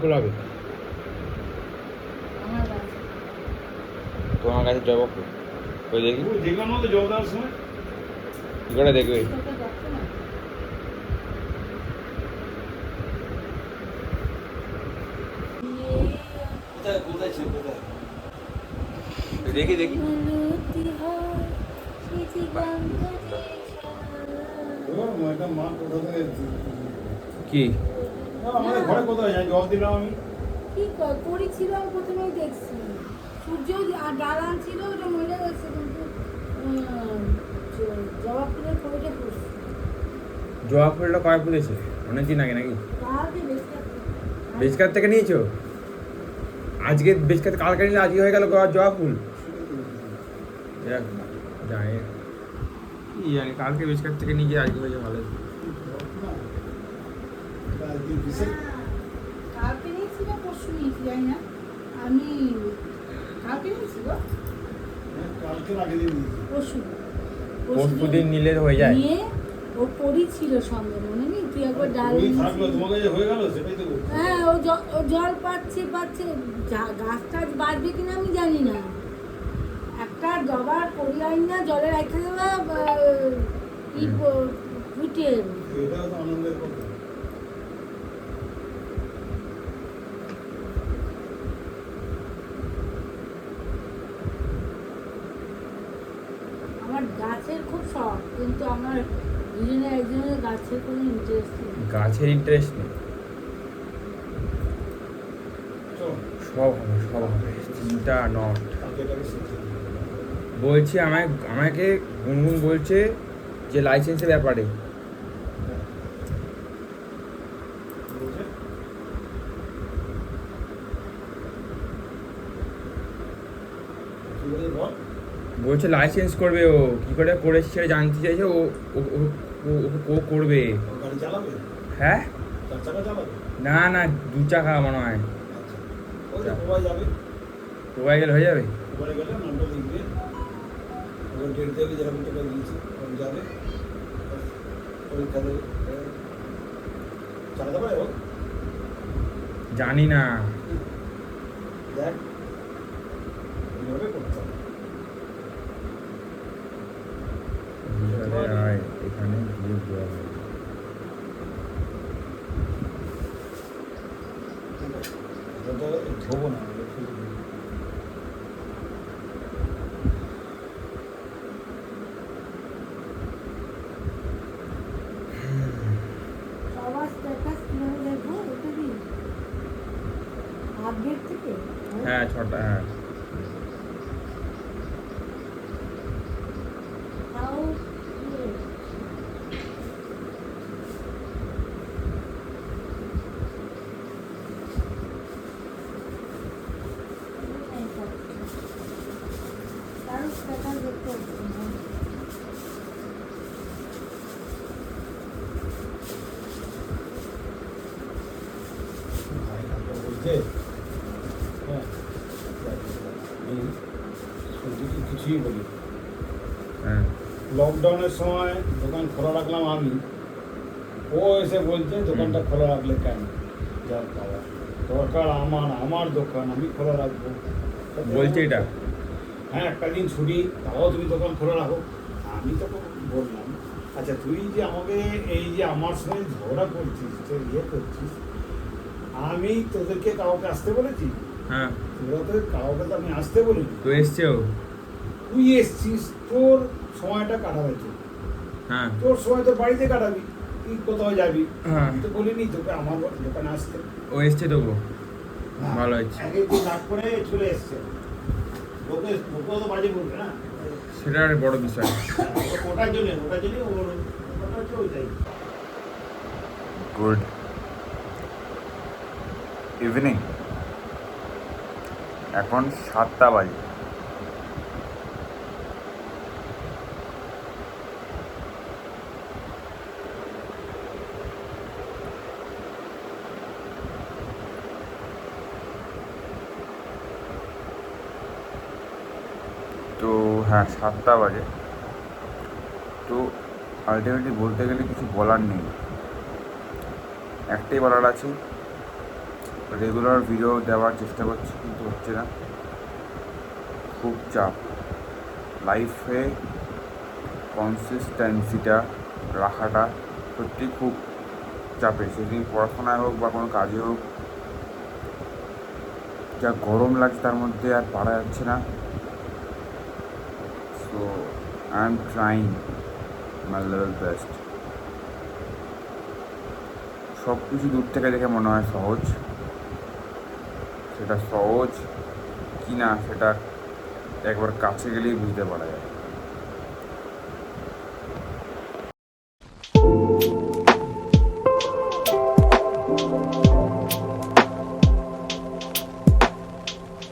ফুল হবে তোমার কাছে জবা ফুল ওই দেখি দেখলাম না তো জবা দেওয়ার সময় কি করে দেখবে দেখি দেখি মা কোথা থেকে কি আমাদের ঘরে কোথায় যাই জল দিলাম আমি কি করেছিলাম প্রথমেই দেখছি সূর্য আর ডাল আনছিল ওটা মরে গেছে কিন্তু জবা ফুলের কবিটা পড়ছি জবা ফুলটা কয় ফুলেছে অনেকদিন আগে নাকি কালকে বেশকার থেকে নিয়েছো আজকে বেশকার কালকে নিলে আজকে হয়ে গেল জবা ফুল জানি কি জানি কালকে বেশকার থেকে নিয়ে আজকে হয়ে যাবে ভালো কালকে নিয়েছি না পরশু নিয়েছি জানি না আমি কালকে নিয়েছি গো কালকে আগে দিন পরশু দিন নিলে হয়ে যায় নিয়ে ও পরি ছিল সঙ্গে মনে নেই তুই একবার ডাল থাকলো তোমাকে যে হয়ে গেল সেটাই তো বলছি হ্যাঁ ও জল পাচ্ছে গাছ টাছ বাড়বে কিনা আমি জানি না একটা জবার পরি আইন না জলে রাখা দেওয়া ফুটে এটাও তো আনন্দের কথা আমার গাছের খুব শখ কিন্তু আমার দুজনের একজনের গাছের কোনো ইন্টারেস্ট নেই গাছের ইন্টারেস্ট নেই সব হবে চিন্তা নট বলছি আমাকে গুনগুন বলছে যে লাইসেন্সের ব্যাপারে বলছে লাইসেন্স করবে ও কি করে করেছে সেটা জানতে চাইছে ও ও করবে গাড়ি চালাবে হ্যাঁ চার চাকা চালাবে না না 2 চাকা মনে হয় ওই তো গোয়া যাবে গোয়ায় গেলে হয়ে যাবে গোয়া গেলে নামটা লিখবে ওর ডেট দেবে যেরকম টাকা দিয়েছি ওখানে যাবে পরীক্ষা দেবে চালাতে পারে ও জানি না দেখ এইভাবে করতে হবে এখানে গিয়ে দেওয়া হবে ধোবো না সবার স্ট্যাটাস কিভাবে দেখবো ওটা কি আপডেট থেকে হ্যাঁ 6টা হ্যাঁ তাও তার স্ট্যাটাস দেখতে হচ্ছে না বলছে হ্যাঁ আমি শুনতে কিছুই বলি হ্যাঁ লকডাউনের সময় দোকান খোলা রাখলাম আমি ও এসে বলছে দোকানটা খোলা রাখলে কেন যার বাবা দরকার আমার দোকান আমি খোলা রাখবো বলছে এটা হ্যাঁ একটা দিন ছুটি তাও তুমি দোকান খোলা রাখো আমি তো বললাম আচ্ছা তুই যে আমাকে এই যে আমার সঙ্গে ঝগড়া করছিস তো ইয়ে করছিস আমি তোদেরকে কাউকে আসতে বলেছি হ্যাঁ তোরা তো কাউকে তো আমি আসতে বলিনি তো এসছে ও তুই এসছিস তোর সময়টা কাটাবে তুই হ্যাঁ তোর সময় তোর বাড়িতে কাটাবি তুই কোথাও যাবি হ্যাঁ। আমি তো বলিনি তোকে আমার দোকানে আসতে ও এসছে তবু ভালো হয়েছে আগে তুই রাগ করে চলে এসছে লোকেও তো বাজে বলবে না সেটা একটা বড় বিষয় ওটার জন্য ওর কথা হচ্ছে ওইটাই গুড ইভিনিং এখন 7টা বাজে তো হ্যাঁ 7টা বাজে তো আলটিমেটলি বলতে গেলে কিছু বলার নেই একটাই বলার আছে রেগুলার ভিডিও দেওয়ার চেষ্টা করছি কিন্তু হচ্ছে না, খুব চাপ। লাইফে কনসিস্টেন্সিটা রাখাটা সত্যি খুব চাপের, সেদিন পড়াশোনায় হোক বা কোনো কাজে হোক। যা গরম লাগছে তার মধ্যে আর পারা যাচ্ছে না। So I am trying my level best. সব কিছু দূর থেকে দেখে মনে হয় সহজ, সেটা সহজ কি না সেটা একবার কাছে গেলেই বুঝতে পারা যায়।